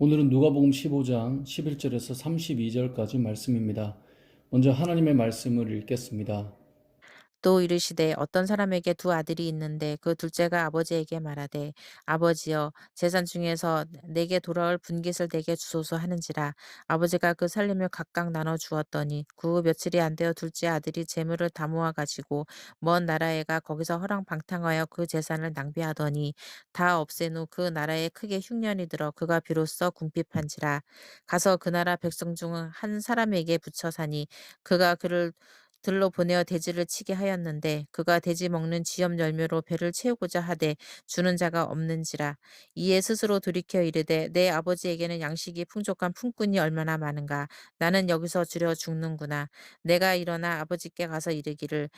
오늘은 누가복음 15장 11절에서 32절까지 말씀입니다. 먼저 하나님의 말씀을 읽겠습니다. 또 이르시되 어떤 사람에게 두 아들이 있는데 그 둘째가 아버지에게 말하되 아버지여 재산 중에서 내게 돌아올 분깃을 내게 주소서 하는지라. 아버지가 그 살림을 각각 나눠 주었더니 그 후 며칠이 안 되어 둘째 아들이 재물을 다 모아 가지고 먼 나라에 가 거기서 허랑방탕하여 그 재산을 낭비하더니 다 없앤 후 그 나라에 크게 흉년이 들어 그가 비로소 궁핍한지라. 가서 그 나라 백성 중 한 사람에게 붙여 사니 그가 그를 들로 보내어 돼지를 치게 하였는데 그가 돼지 먹는 쥐염 열매로 배를 채우고자 하되 주는 자가 없는지라. 이에 스스로 돌이켜 이르되 내 아버지에게는 양식이 풍족한 품꾼이 얼마나 많은가. 나는 여기서 주려 죽는구나. 내가 일어나 아버지께 가서 이르기를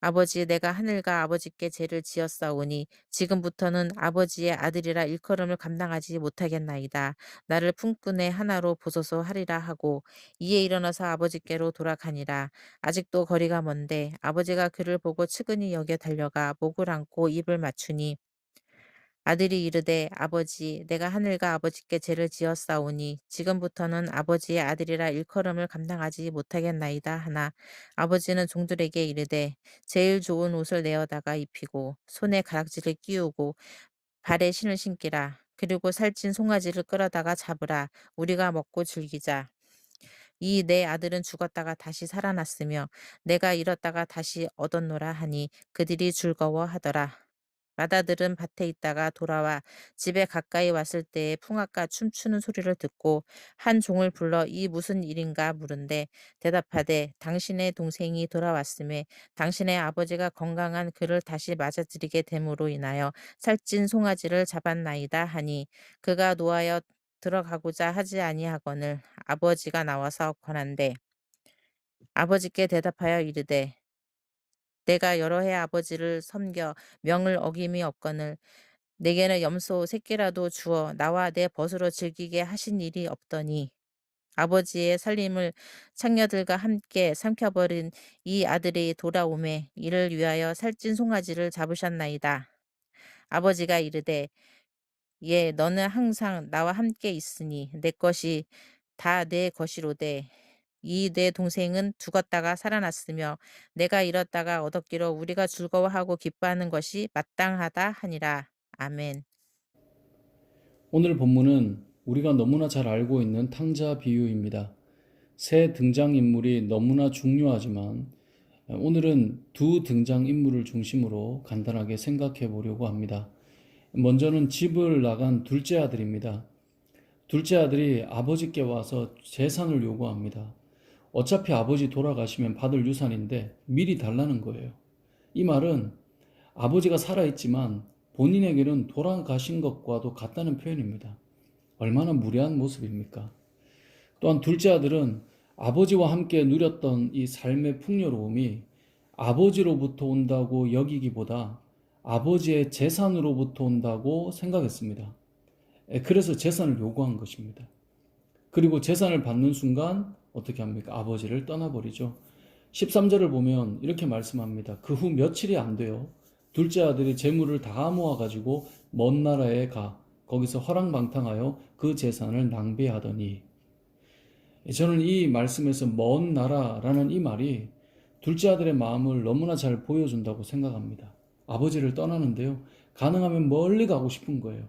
아버지, 내가 하늘과 아버지께 죄를 지었사오니 지금부터는 아버지의 아들이라 일컬음을 감당하지 못하겠나이다. 나를 품꾼의 하나로 보소서 하리라 하고 이에 일어나서 아버지께로 돌아가니라. 아직도 거리가 먼데 아버지가 그를 보고 측은히 여겨 달려가 목을 안고 입을 맞추니 아들이 이르되 아버지 내가 하늘과 아버지께 죄를 지었사오니 지금부터는 아버지의 아들이라 일컬음을 감당하지 못하겠나이다 하나 아버지는 종들에게 이르되 제일 좋은 옷을 내어다가 입히고 손에 가락지를 끼우고 발에 신을 신기라. 그리고 살찐 송아지를 끌어다가 잡으라. 우리가 먹고 즐기자. 이 내 아들은 죽었다가 다시 살아났으며 내가 잃었다가 다시 얻었노라 하니 그들이 즐거워하더라. 맏아들은 밭에 있다가 돌아와 집에 가까이 왔을 때에 풍악과 춤추는 소리를 듣고 한 종을 불러 이 무슨 일인가 물은데 대답하되 당신의 동생이 돌아왔음에 당신의 아버지가 건강한 그를 다시 맞아들이게 됨으로 인하여 살찐 송아지를 잡았나이다 하니 그가 노하여 들어가고자 하지 아니하거늘 아버지가 나와서 권한대 아버지께 대답하여 이르되 내가 여러 해 아버지를 섬겨 명을 어김이 없거늘 내게는 염소 새끼라도 주어 나와 내 벗으로 즐기게 하신 일이 없더니 아버지의 살림을 창녀들과 함께 삼켜버린 이 아들이 돌아오매 이를 위하여 살찐 송아지를 잡으셨나이다. 아버지가 이르되 예 너는 항상 나와 함께 있으니 내 것이 다 내 것이로되 이 내 동생은 죽었다가 살아났으며 내가 잃었다가 얻었기로 우리가 즐거워하고 기뻐하는 것이 마땅하다 하니라. 아멘. 오늘 본문은 우리가 너무나 잘 알고 있는 탕자 비유입니다. 새 등장인물이 너무나 중요하지만 오늘은 두 등장인물을 중심으로 간단하게 생각해 보려고 합니다. 먼저는 집을 나간 둘째 아들입니다. 둘째 아들이 아버지께 와서 재산을 요구합니다. 어차피 아버지 돌아가시면 받을 유산인데 미리 달라는 거예요. 이 말은 아버지가 살아있지만 본인에게는 돌아가신 것과도 같다는 표현입니다. 얼마나 무례한 모습입니까? 또한 둘째 아들은 아버지와 함께 누렸던 이 삶의 풍요로움이 아버지로부터 온다고 여기기보다 아버지의 재산으로부터 온다고 생각했습니다. 그래서 재산을 요구한 것입니다. 그리고 재산을 받는 순간 어떻게 합니까? 아버지를 떠나버리죠. 13절을 보면 이렇게 말씀합니다. 그 후 며칠이 안 돼요. 둘째 아들이 재물을 다 모아가지고 먼 나라에 가 거기서 허랑방탕하여 그 재산을 낭비하더니 저는 이 말씀에서 먼 나라라는 이 말이 둘째 아들의 마음을 너무나 잘 보여준다고 생각합니다. 아버지를 떠나는데요. 가능하면 멀리 가고 싶은 거예요.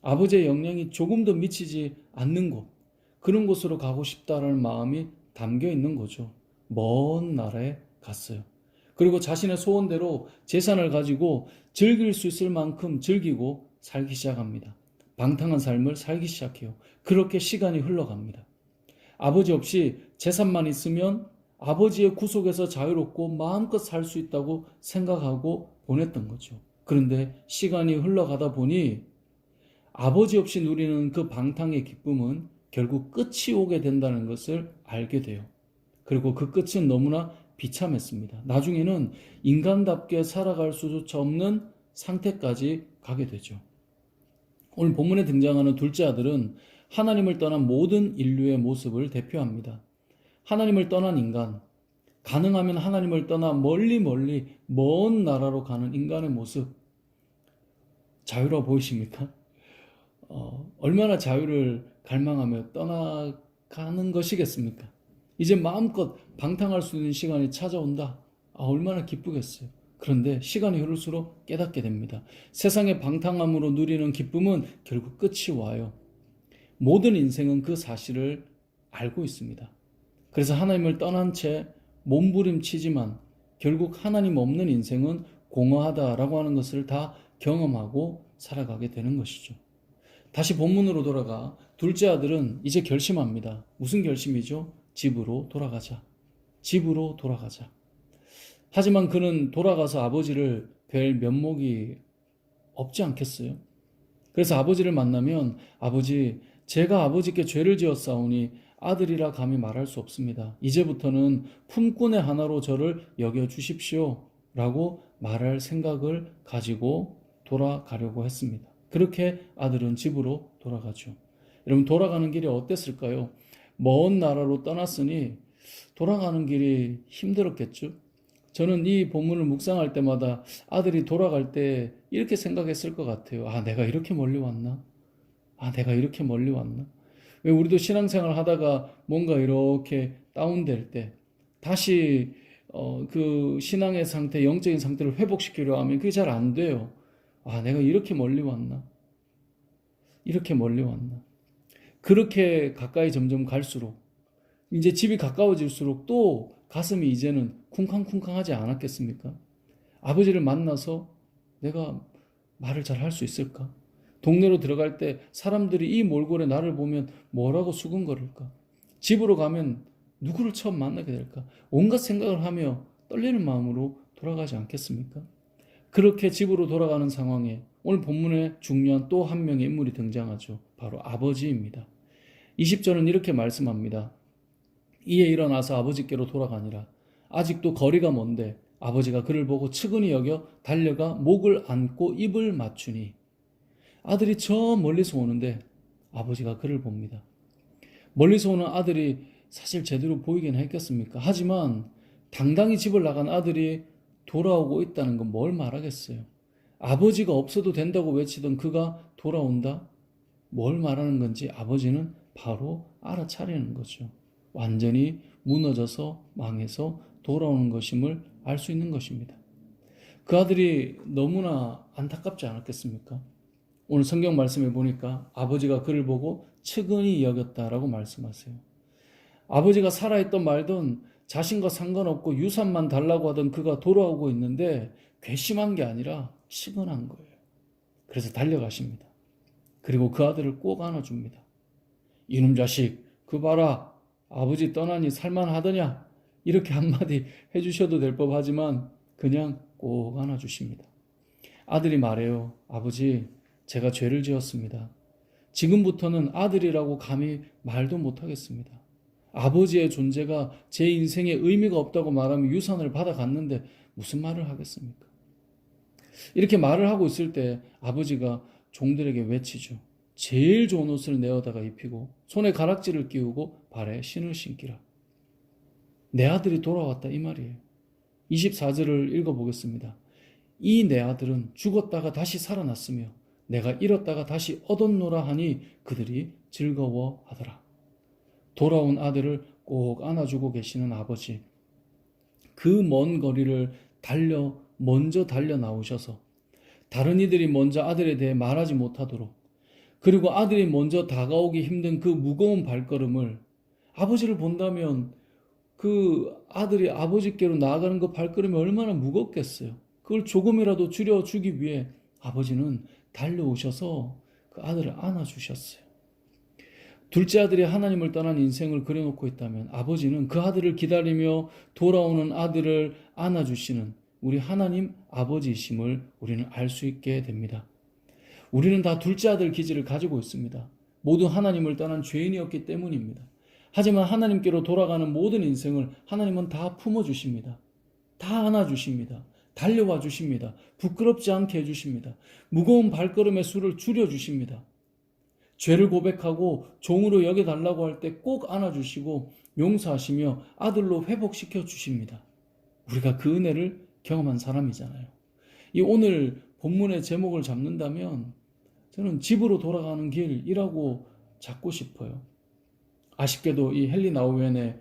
아버지의 영향이 조금 더 미치지 않는 곳, 그런 곳으로 가고 싶다는 마음이 담겨 있는 거죠. 먼 나라에 갔어요. 그리고 자신의 소원대로 재산을 가지고 즐길 수 있을 만큼 즐기고 살기 시작합니다. 방탕한 삶을 살기 시작해요. 그렇게 시간이 흘러갑니다. 아버지 없이 재산만 있으면 아버지의 구속에서 자유롭고 마음껏 살 수 있다고 생각하고 보냈던 거죠. 그런데 시간이 흘러가다 보니 아버지 없이 누리는 그 방탕의 기쁨은 결국 끝이 오게 된다는 것을 알게 돼요. 그리고 그 끝은 너무나 비참했습니다. 나중에는 인간답게 살아갈 수조차 없는 상태까지 가게 되죠. 오늘 본문에 등장하는 둘째 아들은 하나님을 떠난 모든 인류의 모습을 대표합니다. 하나님을 떠난 인간, 가능하면 하나님을 떠나 멀리 멀리 먼 나라로 가는 인간의 모습, 자유로워 보이십니까? 얼마나 자유를 갈망하며 떠나가는 것이겠습니까? 이제 마음껏 방탕할 수 있는 시간이 찾아온다. 얼마나 기쁘겠어요. 그런데 시간이 흐를수록 깨닫게 됩니다. 세상의 방탕함으로 누리는 기쁨은 결국 끝이 와요. 모든 인생은 그 사실을 알고 있습니다. 그래서 하나님을 떠난 채 몸부림치지만 결국 하나님 없는 인생은 공허하다라고 하는 것을 다 경험하고 살아가게 되는 것이죠. 다시 본문으로 돌아가 둘째 아들은 이제 결심합니다. 무슨 결심이죠? 집으로 돌아가자. 집으로 돌아가자. 하지만 그는 돌아가서 아버지를 뵐 면목이 없지 않겠어요? 그래서 아버지를 만나면 아버지, 제가 아버지께 죄를 지었사오니 아들이라 감히 말할 수 없습니다. 이제부터는 품꾼의 하나로 저를 여겨주십시오 라고 말할 생각을 가지고 돌아가려고 했습니다. 그렇게 아들은 집으로 돌아가죠. 여러분, 돌아가는 길이 어땠을까요? 먼 나라로 떠났으니 돌아가는 길이 힘들었겠죠. 저는 이 본문을 묵상할 때마다 아들이 돌아갈 때 이렇게 생각했을 것 같아요. 내가 이렇게 멀리 왔나? 내가 이렇게 멀리 왔나? 왜 우리도 신앙생활 하다가 뭔가 이렇게 다운될 때 다시 그 신앙의 상태, 영적인 상태를 회복시키려 하면 그게 잘 안 돼요. 내가 이렇게 멀리 왔나? 이렇게 멀리 왔나? 그렇게 가까이 점점 갈수록 이제 집이 가까워질수록 또 가슴이 이제는 쿵쾅쿵쾅하지 않았겠습니까? 아버지를 만나서 내가 말을 잘 할 수 있을까? 동네로 들어갈 때 사람들이 이 몰골에 나를 보면 뭐라고 수근거릴까? 집으로 가면 누구를 처음 만나게 될까? 온갖 생각을 하며 떨리는 마음으로 돌아가지 않겠습니까? 그렇게 집으로 돌아가는 상황에 오늘 본문에 중요한 또 한 명의 인물이 등장하죠. 바로 아버지입니다. 20절은 이렇게 말씀합니다. 이에 일어나서 아버지께로 돌아가니라. 아직도 거리가 먼데 아버지가 그를 보고 측은히 여겨 달려가 목을 안고 입을 맞추니. 아들이 저 멀리서 오는데 아버지가 그를 봅니다. 멀리서 오는 아들이 사실 제대로 보이긴 했겠습니까? 하지만 당당히 집을 나간 아들이 돌아오고 있다는 건 뭘 말하겠어요? 아버지가 없어도 된다고 외치던 그가 돌아온다? 뭘 말하는 건지 아버지는 바로 알아차리는 거죠. 완전히 무너져서 망해서 돌아오는 것임을 알 수 있는 것입니다. 그 아들이 너무나 안타깝지 않았겠습니까? 오늘 성경 말씀에 보니까 아버지가 그를 보고 측은히 여겼다라고 말씀하세요. 아버지가 살아있던 말든 자신과 상관없고 유산만 달라고 하던 그가 돌아오고 있는데 괘씸한 게 아니라 측은한 거예요. 그래서 달려가십니다. 그리고 그 아들을 꼭 안아줍니다. 이놈 자식, 그 봐라, 아버지 떠나니 살만하더냐? 이렇게 한마디 해주셔도 될 법하지만 그냥 꼭 안아주십니다. 아들이 말해요. 아버지, 제가 죄를 지었습니다. 지금부터는 아들이라고 감히 말도 못하겠습니다. 아버지의 존재가 제 인생에 의미가 없다고 말하며 유산을 받아갔는데 무슨 말을 하겠습니까? 이렇게 말을 하고 있을 때 아버지가 종들에게 외치죠. 제일 좋은 옷을 내어다가 입히고 손에 가락지를 끼우고 발에 신을 신기라. 내 아들이 돌아왔다 이 말이에요. 24절을 읽어보겠습니다. 이 내 아들은 죽었다가 다시 살아났으며 내가 잃었다가 다시 얻었노라 하니 그들이 즐거워하더라. 돌아온 아들을 꼭 안아주고 계시는 아버지. 그 먼 거리를 먼저 달려 나오셔서 다른 이들이 먼저 아들에 대해 말하지 못하도록, 그리고 아들이 먼저 다가오기 힘든 그 무거운 발걸음을, 아버지를 본다면 그 아들이 아버지께로 나아가는 그 발걸음이 얼마나 무겁겠어요. 그걸 조금이라도 줄여주기 위해 아버지는 달려오셔서 그 아들을 안아주셨어요. 둘째 아들이 하나님을 떠난 인생을 그려놓고 있다면 아버지는 그 아들을 기다리며 돌아오는 아들을 안아주시는 우리 하나님 아버지이심을 우리는 알 수 있게 됩니다. 우리는 다 둘째 아들 기질을 가지고 있습니다. 모두 하나님을 떠난 죄인이었기 때문입니다. 하지만 하나님께로 돌아가는 모든 인생을 하나님은 다 품어주십니다. 다 안아주십니다. 달려와 주십니다. 부끄럽지 않게 해주십니다. 무거운 발걸음의 수를 줄여주십니다. 죄를 고백하고 종으로 여겨달라고 할 때 꼭 안아주시고 용서하시며 아들로 회복시켜 주십니다. 우리가 그 은혜를 경험한 사람이잖아요. 이 오늘 본문의 제목을 잡는다면 저는 집으로 돌아가는 길이라고 잡고 싶어요. 아쉽게도 이 헨리 나우엔의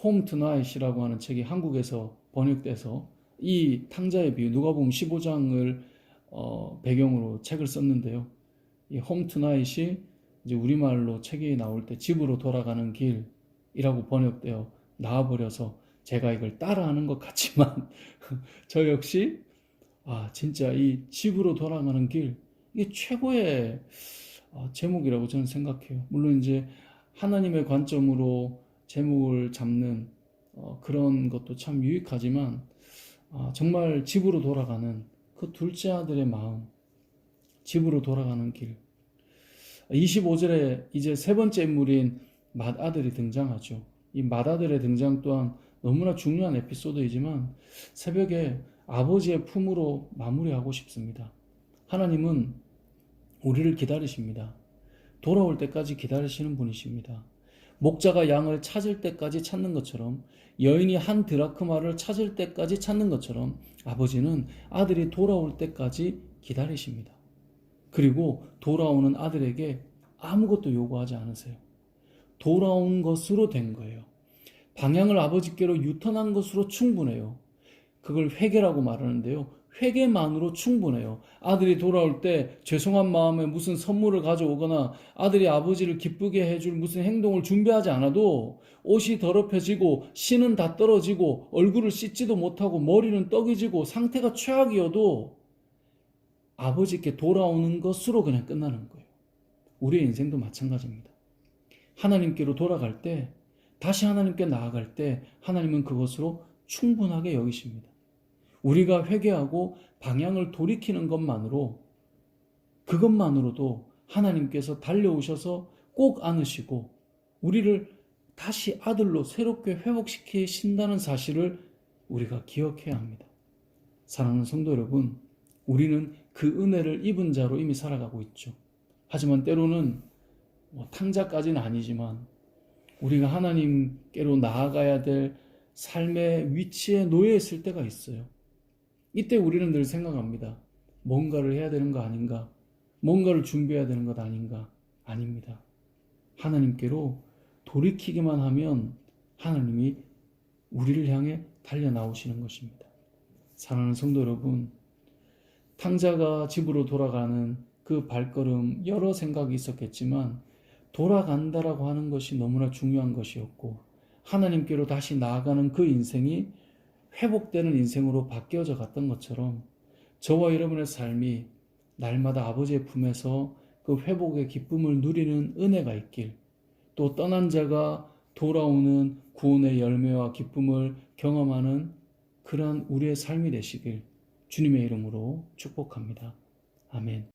홈 투나잇이라고 하는 책이 한국에서 번역돼서 이 탕자의 비유, 누가복음 15장을 배경으로 책을 썼는데요. 이 홈 투나잇이 이제 우리말로 책이 나올 때 집으로 돌아가는 길이라고 번역되어 나와버려서 제가 이걸 따라하는 것 같지만 저 역시 진짜 이 집으로 돌아가는 길, 이게 최고의 제목이라고 저는 생각해요. 물론 이제 하나님의 관점으로 제목을 잡는 그런 것도 참 유익하지만 정말 집으로 돌아가는 그 둘째 아들의 마음, 집으로 돌아가는 길. 25절에 이제 세 번째 인물인 맏아들이 등장하죠. 이 맏아들의 등장 또한 너무나 중요한 에피소드이지만 새벽에 아버지의 품으로 마무리하고 싶습니다. 하나님은 우리를 기다리십니다. 돌아올 때까지 기다리시는 분이십니다. 목자가 양을 찾을 때까지 찾는 것처럼, 여인이 한 드라크마를 찾을 때까지 찾는 것처럼 아버지는 아들이 돌아올 때까지 기다리십니다. 그리고 돌아오는 아들에게 아무것도 요구하지 않으세요. 돌아온 것으로 된 거예요. 방향을 아버지께로 유턴한 것으로 충분해요. 그걸 회개라고 말하는데요. 회개만으로 충분해요. 아들이 돌아올 때 죄송한 마음에 무슨 선물을 가져오거나 아들이 아버지를 기쁘게 해줄 무슨 행동을 준비하지 않아도 옷이 더럽혀지고 신은 다 떨어지고 얼굴을 씻지도 못하고 머리는 떡이지고 상태가 최악이어도 아버지께 돌아오는 것으로 그냥 끝나는 거예요. 우리의 인생도 마찬가지입니다. 하나님께로 돌아갈 때, 다시 하나님께 나아갈 때 하나님은 그것으로 충분하게 여기십니다. 우리가 회개하고 방향을 돌이키는 그것만으로도 하나님께서 달려오셔서 꼭 안으시고 우리를 다시 아들로 새롭게 회복시키신다는 사실을 우리가 기억해야 합니다. 사랑하는 성도 여러분, 우리는 그 은혜를 입은 자로 이미 살아가고 있죠. 하지만 때로는 탕자까지는 아니지만 우리가 하나님께로 나아가야 될 삶의 위치에 놓여 있을 때가 있어요. 이때 우리는 늘 생각합니다. 뭔가를 해야 되는 거 아닌가? 뭔가를 준비해야 되는 것 아닌가? 아닙니다. 하나님께로 돌이키기만 하면 하나님이 우리를 향해 달려나오시는 것입니다. 사랑하는 성도 여러분, 탕자가 집으로 돌아가는 그 발걸음, 여러 생각이 있었겠지만 돌아간다라고 하는 것이 너무나 중요한 것이었고 하나님께로 다시 나아가는 그 인생이 회복되는 인생으로 바뀌어져 갔던 것처럼 저와 여러분의 삶이 날마다 아버지의 품에서 그 회복의 기쁨을 누리는 은혜가 있길, 또 떠난 자가 돌아오는 구원의 열매와 기쁨을 경험하는 그러한 우리의 삶이 되시길 주님의 이름으로 축복합니다. 아멘.